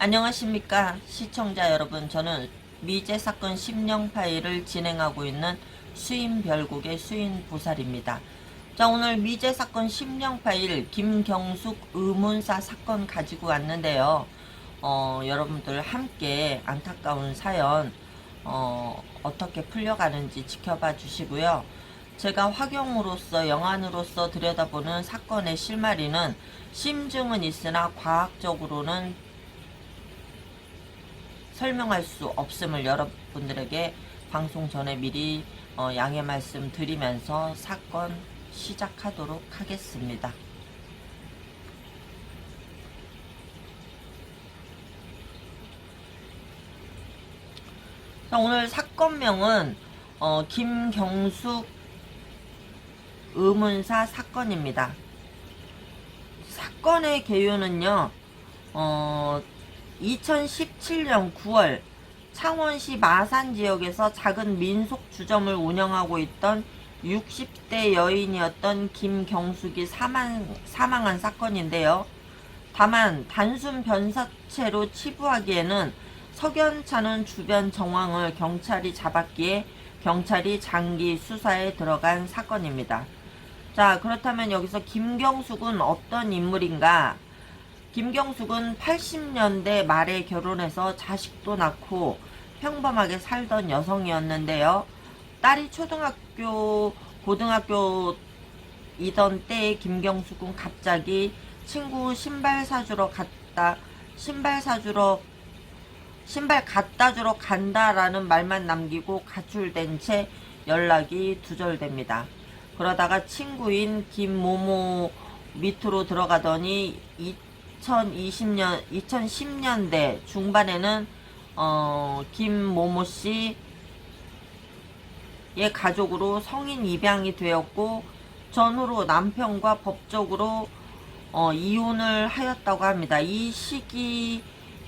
안녕하십니까 시청자 여러분. 저는 미제 사건 심령 파일을 진행하고 있는 수인별국의 수인보살입니다. 자, 오늘 미제 사건 심령 파일 김경숙 의문사 사건 가지고 왔는데요. 여러분들 함께 안타까운 사연 어떻게 풀려가는지 지켜봐 주시고요. 제가 화경으로서 영안으로서 들여다보는 사건의 실마리는 심증은 있으나 과학적으로는 설명할 수 없음을 여러분들에게 방송 전에 미리 양해 말씀 드리면서 사건 시작하도록 하겠습니다. 자, 오늘 사건명은 김경숙 의문사 사건입니다. 사건의 개요는요, 2017년 9월 창원시 마산 지역에서 작은 민속 주점을 운영하고 있던 60대 여인이었던 김경숙이 사망한 사건인데요. 다만 단순 변사체로 치부하기에는 석연찮은 주변 정황을 경찰이 잡았기에 경찰이 장기 수사에 들어간 사건입니다. 자, 그렇다면 여기서 김경숙은 어떤 인물인가? 김경숙은 80년대 말에 결혼해서 자식도 낳고 평범하게 살던 여성이었는데요. 딸이 초등학교, 고등학교이던 때에 김경숙은 갑자기 친구 신발 갖다 주러 간다라는 말만 남기고 가출된 채 연락이 두절됩니다. 그러다가 친구인 김모모 밑으로 들어가더니 2010년대 중반에는 김모모 씨의 가족으로 성인 입양이 되었고 전후로 남편과 법적으로 이혼을 하였다고 합니다. 이 시기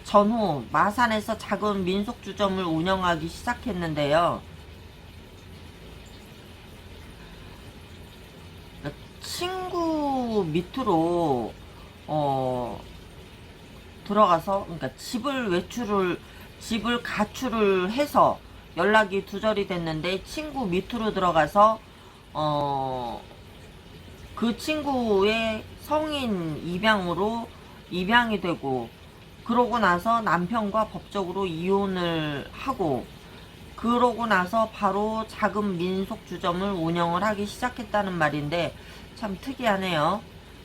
전후 마산에서 작은 민속주점을 운영하기 시작했는데요. 친구 밑으로 들어가서, 그러니까 집을 가출을 해서 연락이 두절이 됐는데 친구 밑으로 들어가서 그 친구의 성인 입양으로 입양이 되고, 그러고 나서 남편과 법적으로 이혼을 하고, 그러고 나서 바로 작은 민속주점을 운영을 하기 시작했다는 말인데 참 특이하네요.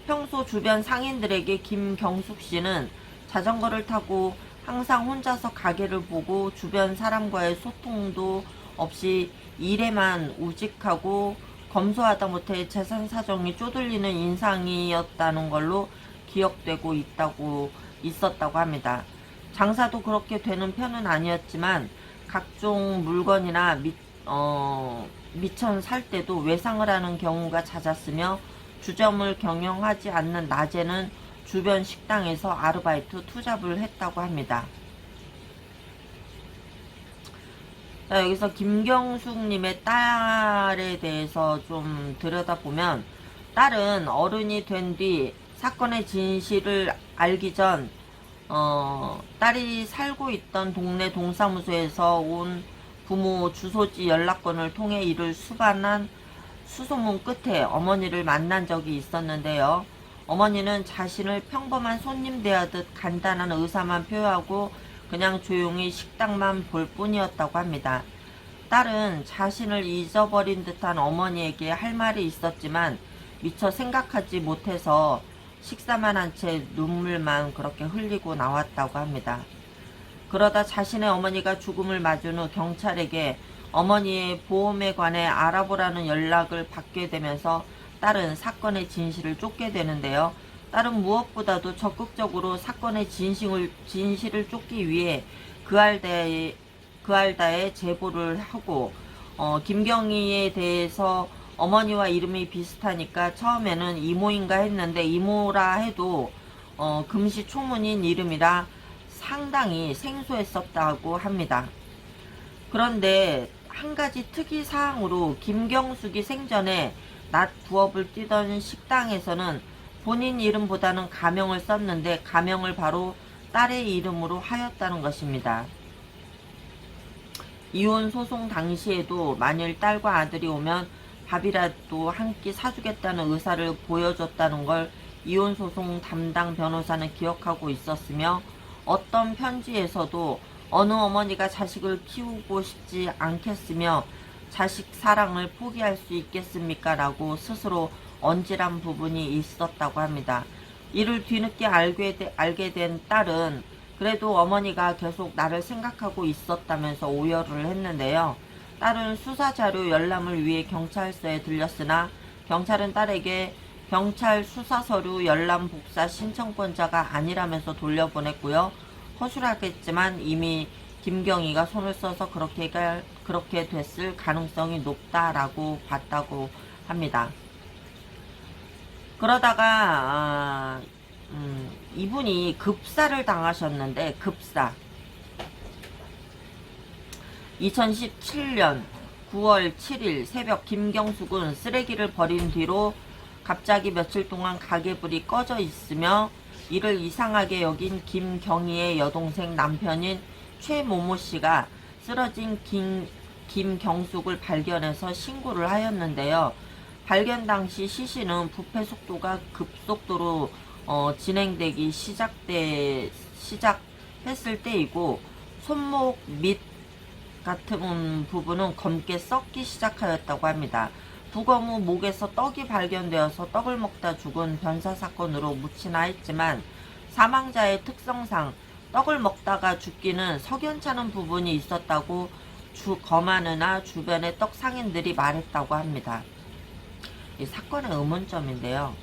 평소 주변 상인들에게 김경숙 씨는 자전거를 타고 항상 혼자서 가게를 보고 주변 사람과의 소통도 없이 일에만 우직하고 검소하다 못해 재산 사정이 쪼들리는 인상이었다는 걸로 기억되고 있었다고 합니다. 장사도 그렇게 되는 편은 아니었지만 각종 물건이나 미천 살 때도 외상을 하는 경우가 잦았으며 주점을 경영하지 않는 낮에는 주변 식당에서 아르바이트 투잡을 했다고 합니다. 자, 여기서 김경숙님의 딸에 대해서 좀 들여다보면, 딸은 어른이 된 뒤 사건의 진실을 알기 전 딸이 살고 있던 동네 동사무소에서 온 부모 주소지 연락권을 통해 이를 수반한 수소문 끝에 어머니를 만난 적이 있었는데요. 어머니는 자신을 평범한 손님 대하듯 간단한 의사만 표하고 그냥 조용히 식당만 볼 뿐이었다고 합니다. 딸은 자신을 잊어버린 듯한 어머니에게 할 말이 있었지만 미처 생각하지 못해서 식사만 한 채 눈물만 그렇게 흘리고 나왔다고 합니다. 그러다 자신의 어머니가 죽음을 맞은 후 경찰에게 어머니의 보험에 관해 알아보라는 연락을 받게 되면서 딸은 사건의 진실을 쫓게 되는데요. 딸은 무엇보다도 적극적으로 사건의 진실을 쫓기 위해 그알다에 제보를 하고, 김경희에 대해서 어머니와 이름이 비슷하니까 처음에는 이모인가 했는데 이모라 해도 금시초문인 이름이라 상당히 생소했었다고 합니다. 그런데 한 가지 특이사항으로 김경숙이 생전에 낮 부업을 뛰던 식당에서는 본인 이름보다는 가명을 썼는데 가명을 바로 딸의 이름으로 하였다는 것입니다. 이혼 소송 당시에도 만일 딸과 아들이 오면 밥이라도 한 끼 사주겠다는 의사를 보여줬다는 걸 이혼 소송 담당 변호사는 기억하고 있었으며, 어떤 편지에서도 어느 어머니가 자식을 키우고 싶지 않겠으며 자식 사랑을 포기할 수 있겠습니까? 라고 스스로 언질한 부분이 있었다고 합니다. 이를 뒤늦게 알게 된 딸은 그래도 어머니가 계속 나를 생각하고 있었다면서 오열을 했는데요. 딸은 수사자료 열람을 위해 경찰서에 들렸으나 경찰은 딸에게 경찰 수사서류 열람 복사 신청권자가 아니라면서 돌려보냈고요. 허술하겠지만 이미 김경희가 손을 써서 그렇게 됐을 가능성이 높다라고 봤다고 합니다. 그러다가 이분이 급사를 당하셨는데, 급사 2017년 9월 7일 새벽 김경숙은 쓰레기를 버린 뒤로 갑자기 며칠 동안 가게불이 꺼져 있으며 이를 이상하게 여긴 김경희의 여동생 남편인 최모모 씨가 쓰러진 김경숙을 발견해서 신고를 하였는데요. 발견 당시 시신은 부패 속도가 급속도로 진행되기 시작했을 때이고, 손목 밑 같은 부분은 검게 썩기 시작하였다고 합니다. 부검 후 목에서 떡이 발견되어서 떡을 먹다 죽은 변사사건으로 묻히나 했지만, 사망자의 특성상 떡을 먹다가 죽기는 석연찮은 부분이 있었다고 검하느나 주변의 떡 상인들이 말했다고 합니다. 이 사건의 의문점인데요.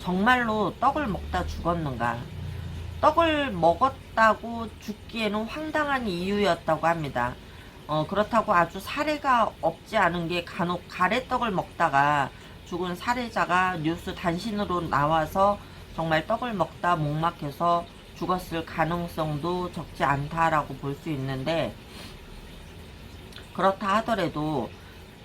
정말로 떡을 먹다 죽었는가? 떡을 먹었다고 죽기에는 황당한 이유였다고 합니다. 그렇다고 아주 사례가 없지 않은 게 간혹 가래떡을 먹다가 죽은 사례자가 뉴스 단신으로 나와서 정말 떡을 먹다 목 막혀서 죽었을 가능성도 적지 않다라고 볼 수 있는데, 그렇다 하더라도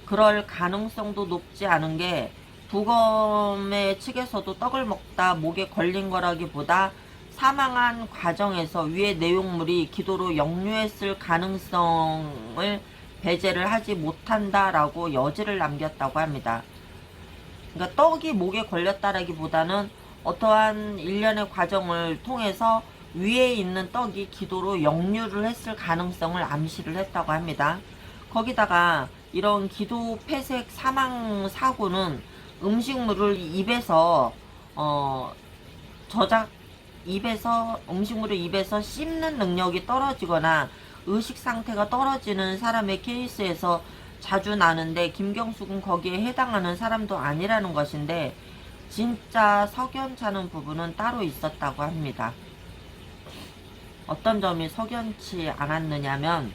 그럴 가능성도 높지 않은 게 부검의 측에서도 떡을 먹다 목에 걸린 거라기보다 사망한 과정에서 위의 내용물이 기도로 역류했을 가능성을 배제를 하지 못한다라고 여지를 남겼다고 합니다. 그러니까 떡이 목에 걸렸다라기보다는 어떠한 일련의 과정을 통해서 위에 있는 떡이 기도로 역류를 했을 가능성을 암시를 했다고 합니다. 거기다가 이런 기도 폐색 사망 사고는 음식물을 음식물을 입에서 씹는 능력이 떨어지거나 의식 상태가 떨어지는 사람의 케이스에서 자주 나는데, 김경숙은 거기에 해당하는 사람도 아니라는 것인데, 진짜 석연찮은 부분은 따로 있었다고 합니다. 어떤 점이 석연치 않았느냐면,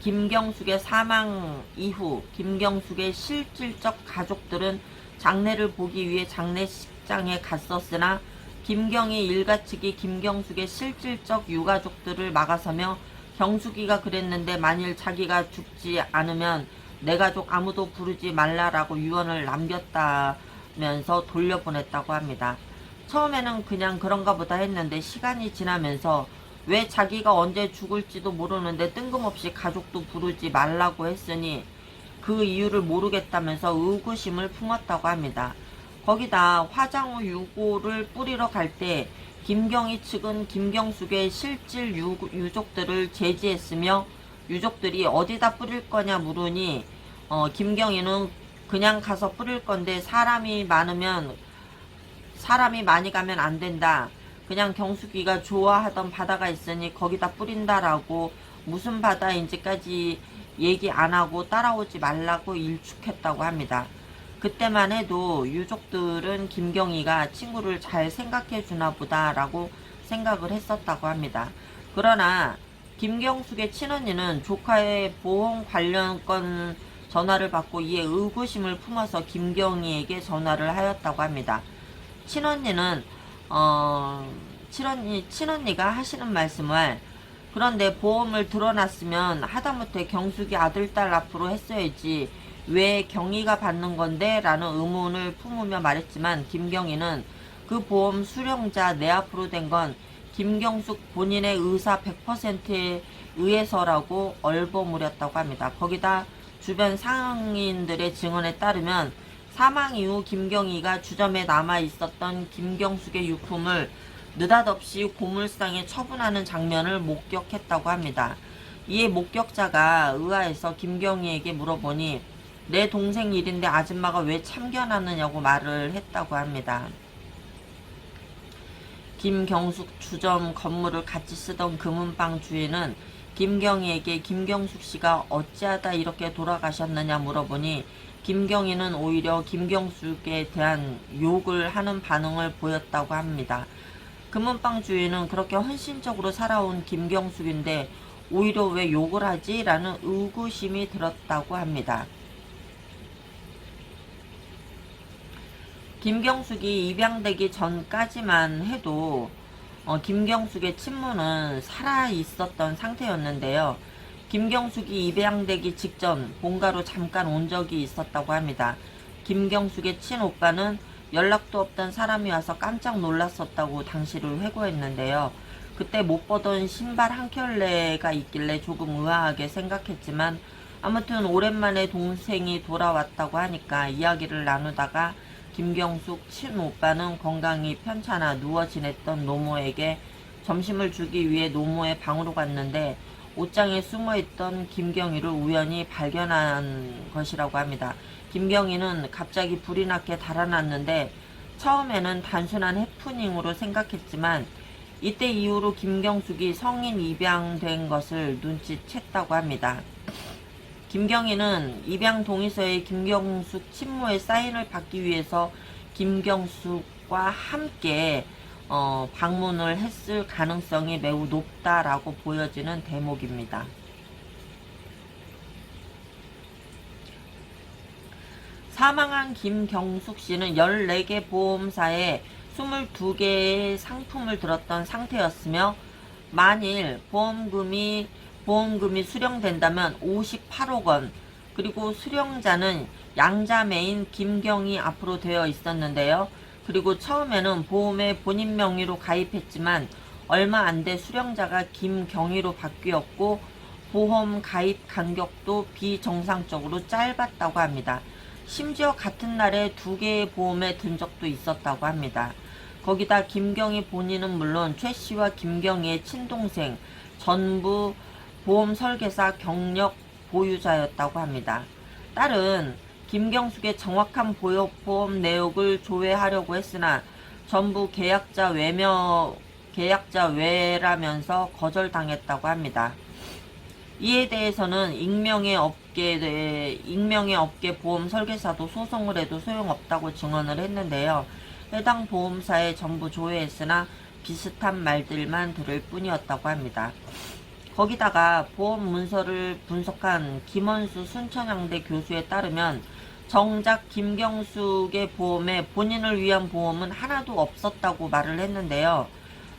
김경숙의 사망 이후 김경숙의 실질적 가족들은 장례를 보기 위해 장례식장에 갔었으나 김경희 일가 측이 김경숙의 실질적 유가족들을 막아서며, 경숙이가 그랬는데 만일 자기가 죽지 않으면 내 가족 아무도 부르지 말라라고 유언을 남겼다면서 돌려보냈다고 합니다. 처음에는 그냥 그런가 보다 했는데 시간이 지나면서 왜 자기가 언제 죽을지도 모르는데 뜬금없이 가족도 부르지 말라고 했으니 그 이유를 모르겠다면서 의구심을 품었다고 합니다. 거기다 화장 후 유골을 뿌리러 갈 때 김경희 측은 김경숙의 실질 유족들을 제지했으며, 유족들이 어디다 뿌릴 거냐 물으니 김경희는 그냥 가서 뿌릴 건데 사람이 많이 가면 안 된다. 그냥 경숙이가 좋아하던 바다가 있으니 거기다 뿌린다라고 무슨 바다인지까지 얘기 안 하고 따라오지 말라고 일축했다고 합니다. 그때만 해도 유족들은 김경희가 친구를 잘 생각해 주나 보다라고 생각을 했었다고 합니다. 그러나 김경숙의 친언니는 조카의 보험 관련 건 전화를 받고 이에 의구심을 품어서 김경희에게 전화를 하였다고 합니다. 친언니는 친언니가 하시는 말씀을, 그런데 보험을 들어놨으면 하다못해 경숙이 아들 딸 앞으로 했어야지 왜 경희가 받는 건데? 라는 의문을 품으며 말했지만, 김경희는 그 보험 수령자 내 앞으로 된 건 김경숙 본인의 의사 100%에 의해서라고 얼버무렸다고 합니다. 거기다 주변 상인들의 증언에 따르면 사망 이후 김경희가 주점에 남아 있었던 김경숙의 유품을 느닷없이 고물상에 처분하는 장면을 목격했다고 합니다. 이에 목격자가 의아해서 김경희에게 물어보니 내 동생 일인데 아줌마가 왜 참견하느냐고 말을 했다고 합니다. 김경숙 주점 건물을 같이 쓰던 금은방 주인은 김경희에게 김경숙 씨가 어찌하다 이렇게 돌아가셨느냐 물어보니 김경희는 오히려 김경숙에 대한 욕을 하는 반응을 보였다고 합니다. 금은방 주인은 그렇게 헌신적으로 살아온 김경숙인데 오히려 왜 욕을 하지? 라는 의구심이 들었다고 합니다. 김경숙이 입양되기 전까지만 해도 김경숙의 친모는 살아있었던 상태였는데요. 김경숙이 입양되기 직전 본가로 잠깐 온 적이 있었다고 합니다. 김경숙의 친오빠는 연락도 없던 사람이 와서 깜짝 놀랐었다고 당시를 회고했는데요. 그때 못 보던 신발 한 켤레가 있길래 조금 의아하게 생각했지만 아무튼 오랜만에 동생이 돌아왔다고 하니까 이야기를 나누다가 김경숙 친오빠는 건강이 편찮아 누워 지냈던 노모에게 점심을 주기 위해 노모의 방으로 갔는데 옷장에 숨어있던 김경희를 우연히 발견한 것이라고 합니다. 김경희는 갑자기 불이 나게 달아났는데 처음에는 단순한 해프닝으로 생각했지만 이때 이후로 김경숙이 성인 입양된 것을 눈치챘다고 합니다. 김경희는 입양 동의서에 김경숙 친모의 사인을 받기 위해서 김경숙과 함께 방문을 했을 가능성이 매우 높다라고 보여지는 대목입니다. 사망한 김경숙 씨는 14개 보험사에 22개의 상품을 들었던 상태였으며 만일 보험금이 수령된다면 58억 원, 그리고 수령자는 양자매인 김경희 앞으로 되어 있었는데요. 그리고 처음에는 보험에 본인 명의로 가입했지만 얼마 안 돼 수령자가 김경희로 바뀌었고 보험 가입 간격도 비정상적으로 짧았다고 합니다. 심지어 같은 날에 2개의 보험에 든 적도 있었다고 합니다. 거기다 김경희 본인은 물론 최 씨와 김경희의 친동생 전부 보험 설계사 경력 보유자였다고 합니다. 딸은 김경숙의 정확한 보험 내역을 조회하려고 했으나 전부 계약자 외라면서 거절당했다고 합니다. 이에 대해서는 익명의 업계 보험 설계사도 소송을 해도 소용없다고 증언을 했는데요. 해당 보험사에 전부 조회했으나 비슷한 말들만 들을 뿐이었다고 합니다. 거기다가 보험 문서를 분석한 김원수 순천향대 교수에 따르면 정작 김경숙의 보험에 본인을 위한 보험은 하나도 없었다고 말을 했는데요.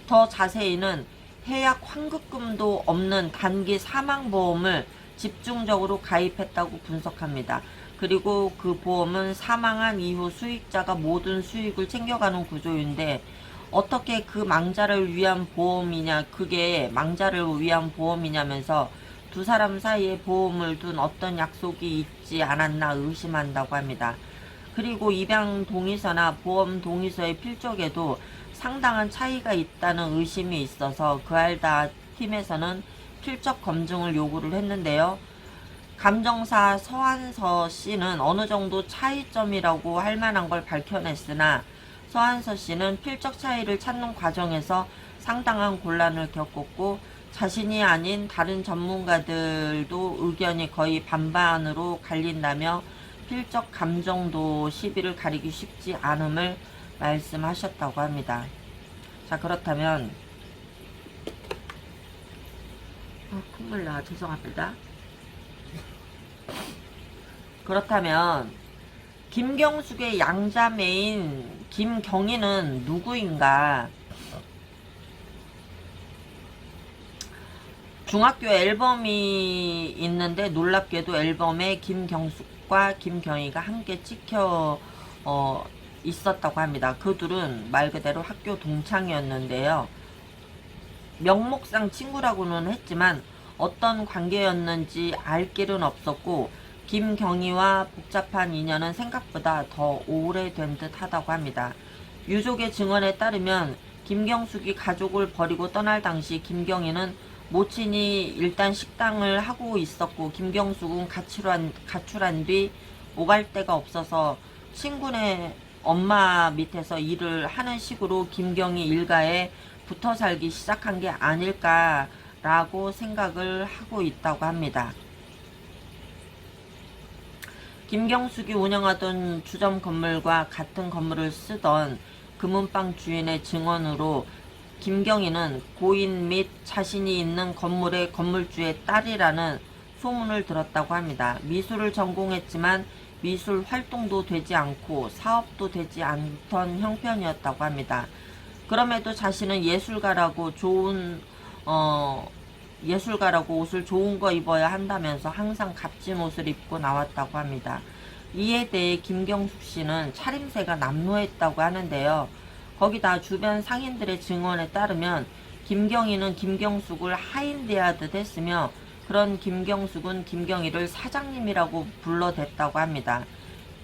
더 자세히는 해약 환급금도 없는 단기 사망보험을 집중적으로 가입했다고 분석합니다. 그리고 그 보험은 사망한 이후 수익자가 모든 수익을 챙겨가는 구조인데 어떻게 그 망자를 위한 보험이냐, 그게 망자를 위한 보험이냐면서 두 사람 사이에 보험을 둔 어떤 약속이 있지 않았나 의심한다고 합니다. 그리고 입양 동의서나 보험 동의서의 필적에도 상당한 차이가 있다는 의심이 있어서 그알다 팀에서는 필적 검증을 요구를 했는데요. 감정사 서한서 씨는 어느 정도 차이점이라고 할 만한 걸 밝혀냈으나 서한서 씨는 필적 차이를 찾는 과정에서 상당한 곤란을 겪었고 자신이 아닌 다른 전문가들도 의견이 거의 반반으로 갈린다며 필적 감정도 시비를 가리기 쉽지 않음을 말씀하셨다고 합니다. 자, 그렇다면 콧물 나 죄송합니다. 그렇다면 김경숙의 양자매인 김경희는 누구인가? 중학교 앨범이 있는데 놀랍게도 앨범에 김경숙과 김경희가 함께 찍혀 있었다고 합니다. 그 둘은 말 그대로 학교 동창이었는데요. 명목상 친구라고는 했지만 어떤 관계였는지 알 길은 없었고 김경희와 복잡한 인연은 생각보다 더 오래된 듯 하다고 합니다. 유족의 증언에 따르면 김경숙이 가족을 버리고 떠날 당시 김경희는 모친이 일단 식당을 하고 있었고 김경숙은 가출한 뒤 오갈 데가 없어서 친구네 엄마 밑에서 일을 하는 식으로 김경희 일가에 붙어 살기 시작한 게 아닐까라고 생각을 하고 있다고 합니다. 김경숙이 운영하던 주점 건물과 같은 건물을 쓰던 금은방 주인의 증언으로 김경희는 고인 및 자신이 있는 건물의 건물주의 딸이라는 소문을 들었다고 합니다. 미술을 전공했지만 미술 활동도 되지 않고 사업도 되지 않던 형편이었다고 합니다. 그럼에도 자신은 예술가라고 옷을 좋은 거 입어야 한다면서 항상 값진 옷을 입고 나왔다고 합니다. 이에 대해 김경숙 씨는 차림새가 남루했다고 하는데요. 거기다 주변 상인들의 증언에 따르면 김경희는 김경숙을 하인대하듯 했으며 그런 김경숙은 김경희를 사장님이라고 불러댔다고 합니다.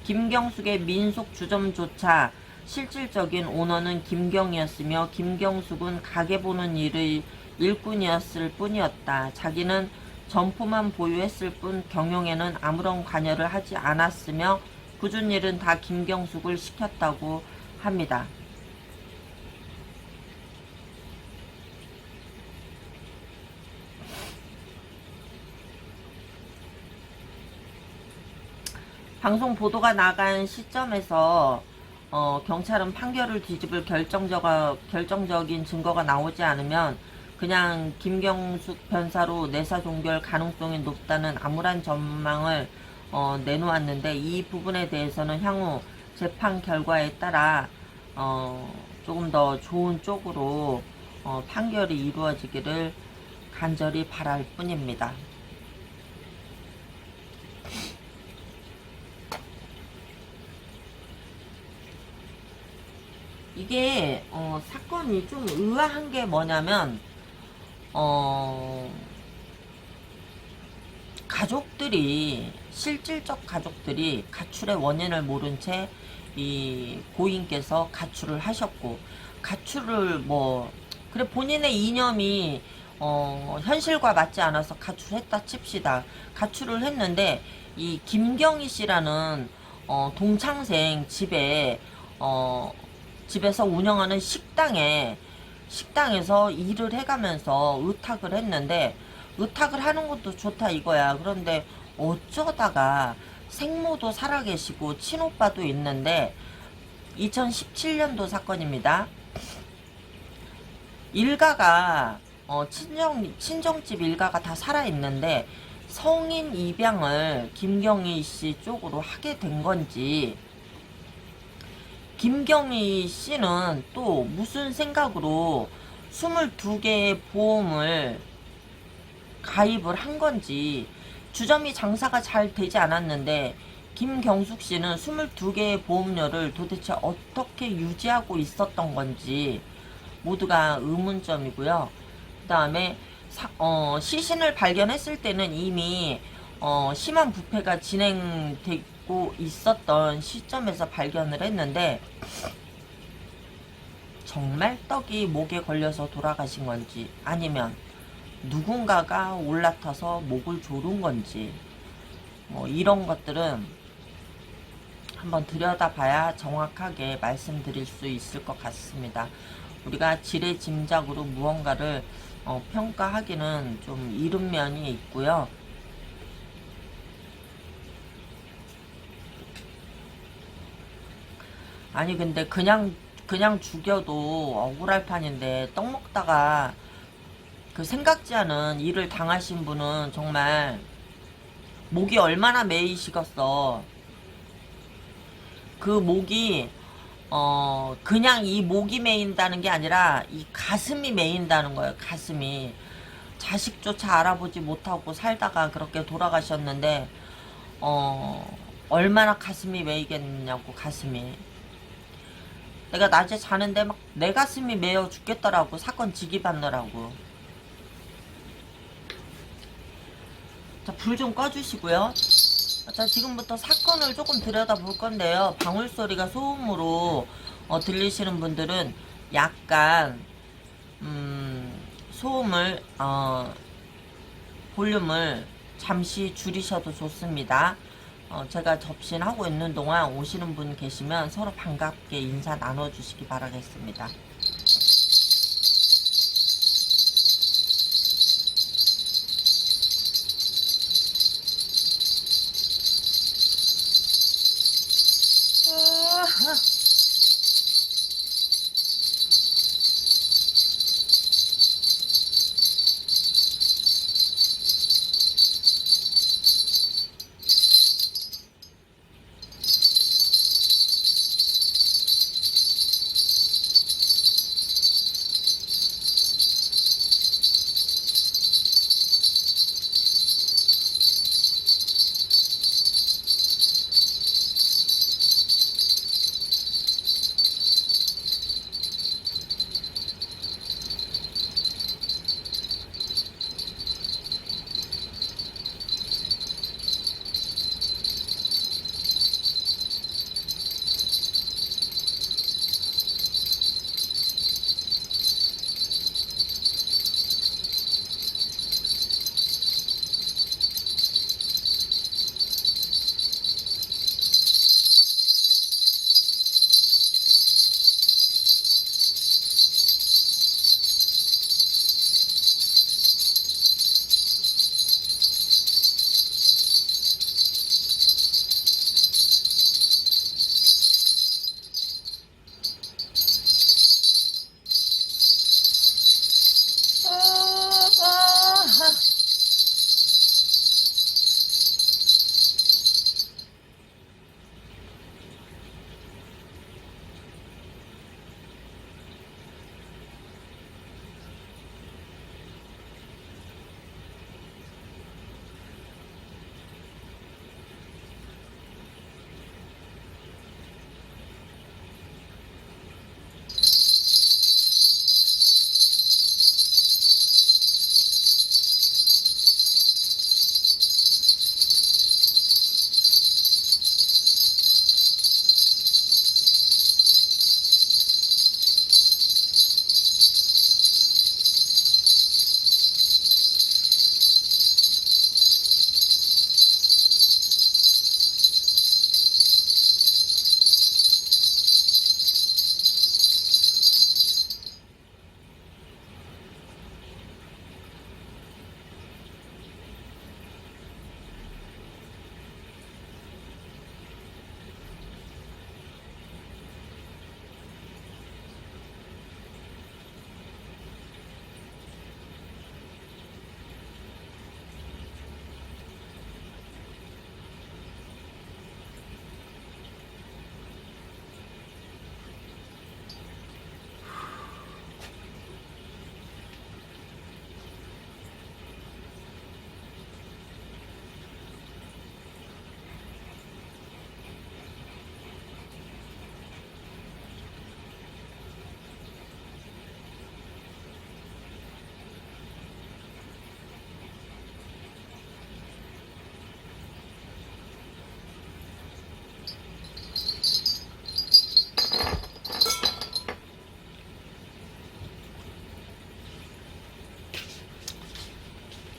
김경숙의 민속 주점조차 실질적인 오너는 김경희였으며 김경숙은 가게 보는 일의 일꾼이었을 뿐이었다. 자기는 점포만 보유했을 뿐 경영에는 아무런 관여를 하지 않았으며 굳은 일은 다 김경숙을 시켰다고 합니다. 방송 보도가 나간 시점에서 경찰은 판결을 뒤집을 결정적인 증거가 나오지 않으면 그냥 김경숙 변사로 내사 종결 가능성이 높다는 암울한 전망을 내놓았는데 이 부분에 대해서는 향후 재판 결과에 따라 조금 더 좋은 쪽으로 판결이 이루어지기를 간절히 바랄 뿐입니다. 이게 사건이 좀 의아한 게 뭐냐면 실질적 가족들이 가출의 원인을 모른 채 이 고인께서 가출을 하셨고 가출을 그래 본인의 이념이 현실과 맞지 않아서 가출했다 칩시다. 가출을 했는데 이 김경희 씨라는 동창생 집에서 운영하는 식당에서 일을 해가면서 의탁을 했는데 의탁을 하는 것도 좋다 이거야. 그런데 어쩌다가 생모도 살아계시고 친오빠도 있는데 2017년도 사건입니다. 일가가 친정집 일가가 다 살아있는데 성인 입양을 김경희 씨 쪽으로 하게 된 건지 김경희 씨는 또 무슨 생각으로 22개의 보험을 가입을 한 건지 주점이 장사가 잘 되지 않았는데 김경숙 씨는 22개의 보험료를 도대체 어떻게 유지하고 있었던 건지 모두가 의문점이고요. 그 다음에 시신을 발견했을 때는 이미 심한 부패가 진행되고 있었던 시점에서 발견을 했는데 정말 떡이 목에 걸려서 돌아가신 건지 아니면 누군가가 올라타서 목을 조른 건지 이런 것들은 한번 들여다봐야 정확하게 말씀드릴 수 있을 것 같습니다. 우리가 지레짐작으로 무언가를 평가하기는 좀 이른 면이 있고요. 아니 근데 그냥 죽여도 억울할 판인데 떡 먹다가 그 생각지 않은 일을 당하신 분은 정말 목이 얼마나 메이시겠어. 그 목이 그냥 이 목이 메인다는 게 아니라 이 가슴이 메인다는 거예요. 가슴이 자식조차 알아보지 못하고 살다가 그렇게 돌아가셨는데 얼마나 가슴이 메이겠냐고. 가슴이 내가 낮에 자는데 막 내 가슴이 메어 죽겠더라고. 사건 직입하느라고. 자, 불 좀 꺼주시고요. 자, 지금부터 사건을 조금 들여다볼 건데요. 방울소리가 소음으로 들리시는 분들은 약간 소음을 볼륨을 잠시 줄이셔도 좋습니다. 제가 접신하고 있는 동안 오시는 분 계시면 서로 반갑게 인사 나눠주시기 바라겠습니다.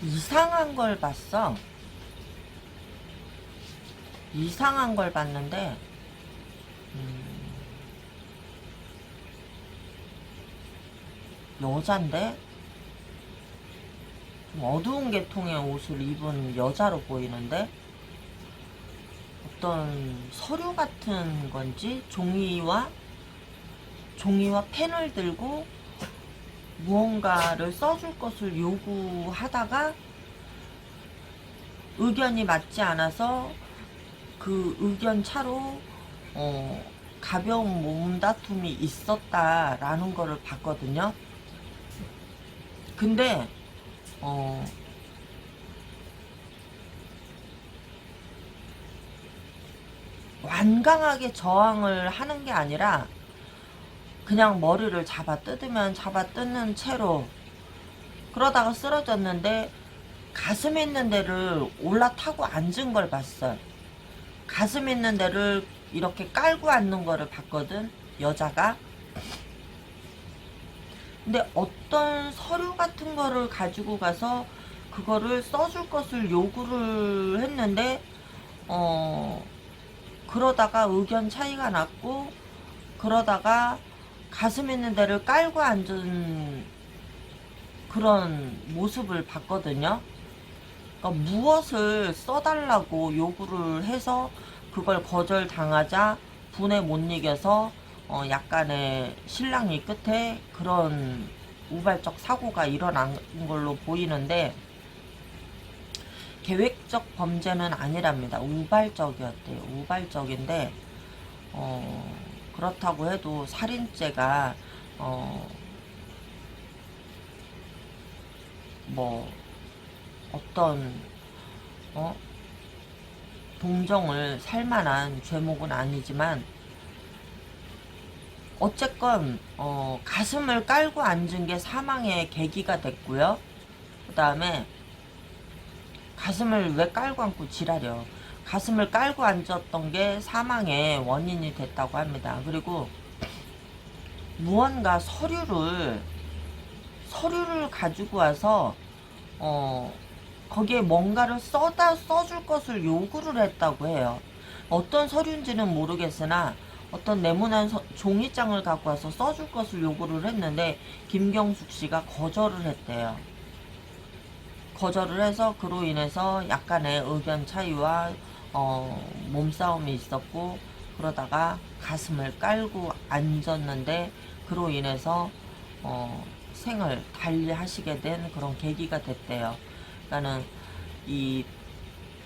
이상한 걸 봤어. 이상한 걸 봤는데 여잔데 좀 어두운 계통의 옷을 입은 여자로 보이는데 어떤 서류 같은 건지 종이와 펜을 들고 무언가를 써줄 것을 요구하다가 의견이 맞지 않아서 그 의견 차로 가벼운 몸다툼이 있었다라는 거를 봤거든요. 근데 완강하게 저항을 하는 게 아니라 그냥 머리를 잡아 뜯으면 잡아 뜯는 채로 그러다가 쓰러졌는데 가슴에 있는 데를 올라타고 앉은 걸 봤어요. 가슴에 있는 데를 이렇게 깔고 앉는 거를 봤거든, 여자가. 근데 어떤 서류 같은 거를 가지고 가서 그거를 써줄 것을 요구를 했는데 그러다가 의견 차이가 났고, 그러다가 가슴 있는 데를 깔고 앉은 그런 모습을 봤거든요. 그러니까 무엇을 써달라고 요구를 해서 그걸 거절당하자 분에 못 이겨서 약간의 실랑이 끝에 그런 우발적 사고가 일어난 걸로 보이는데, 계획적 범죄는 아니랍니다. 우발적이었대요. 우발적인데 그렇다고 해도 살인죄가 뭐 어떤 동정을 살만한 죄목은 아니지만, 어쨌건 가슴을 깔고 앉은 게 사망의 계기가 됐고요. 그 다음에 가슴을 왜 깔고 앉고 지랄이요. 가슴을 깔고 앉았던 게 사망의 원인이 됐다고 합니다. 그리고 무언가 서류를 가지고 와서 거기에 뭔가를 써줄 것을 요구를 했다고 해요. 어떤 서류인지는 모르겠으나 어떤 네모난 종이장을 갖고 와서 써줄 것을 요구를 했는데 김경숙 씨가 거절을 했대요. 거절을 해서 그로 인해서 약간의 의견 차이와 몸싸움이 있었고, 그러다가 가슴을 깔고 앉았는데 그로 인해서 생을 달리하시게 된 그런 계기가 됐대요. 그러니까는 이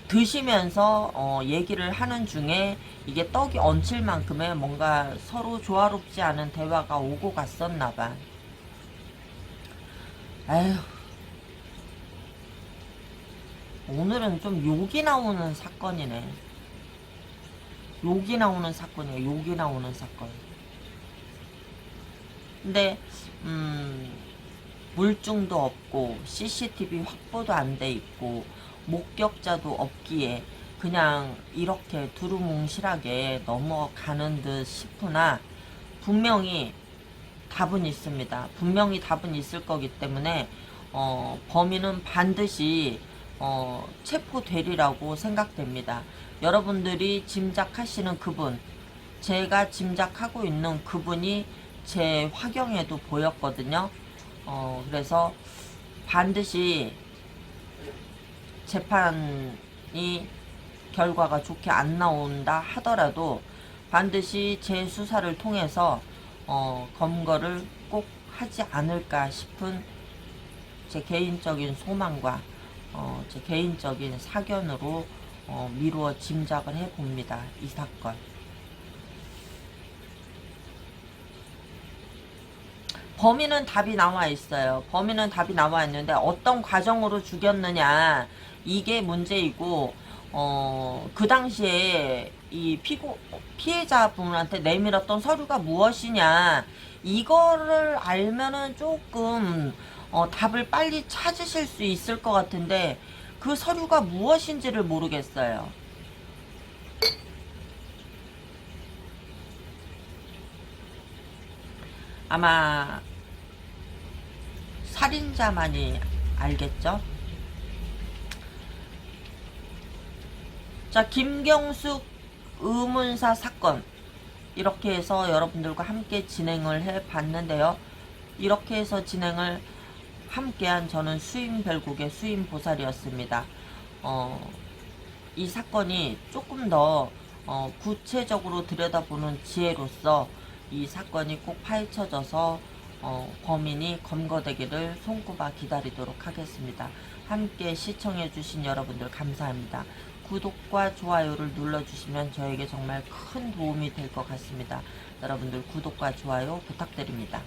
드시면서 얘기를 하는 중에 이게 떡이 얹힐 만큼의 뭔가 서로 조화롭지 않은 대화가 오고 갔었나 봐. 아휴, 오늘은 좀 욕이 나오는 사건이네. 욕이 나오는 사건이에요. 욕이 나오는 사건. 근데 물증도 없고 CCTV 확보도 안 돼 있고 목격자도 없기에 그냥 이렇게 두루뭉실하게 넘어가는 듯 싶으나, 분명히 답은 있습니다. 분명히 답은 있을 거기 때문에 범인은 반드시 체포되리라고 생각됩니다. 여러분들이 짐작하시는 그분, 제가 짐작하고 있는 그분이 제 화경에도 보였거든요. 그래서 반드시 재판이 결과가 좋게 안 나온다 하더라도 반드시 재수사를 통해서 검거를 꼭 하지 않을까 싶은 제 개인적인 소망과 제 개인적인 사견으로 미루어 짐작을 해봅니다. 이 사건. 범인은 답이 나와 있어요. 범인은 답이 나와 있는데 어떤 과정으로 죽였느냐, 이게 문제이고, 그 당시에 이 피해자분한테 내밀었던 서류가 무엇이냐, 이거를 알면은 조금 답을 빨리 찾으실 수 있을 것 같은데 그 서류가 무엇인지를 모르겠어요. 아마 살인자만이 알겠죠? 자, 김경숙 의문사 사건, 이렇게 해서 여러분들과 함께 진행을 해 봤는데요. 이렇게 해서 진행을 함께한 저는 수임별국의 수임보살이었습니다. 이 사건이 조금 더 구체적으로 들여다보는 지혜로서 이 사건이 꼭 파헤쳐져서 범인이 검거되기를 손꼽아 기다리도록 하겠습니다. 함께 시청해주신 여러분들 감사합니다. 구독과 좋아요를 눌러주시면 저에게 정말 큰 도움이 될 것 같습니다. 여러분들 구독과 좋아요 부탁드립니다.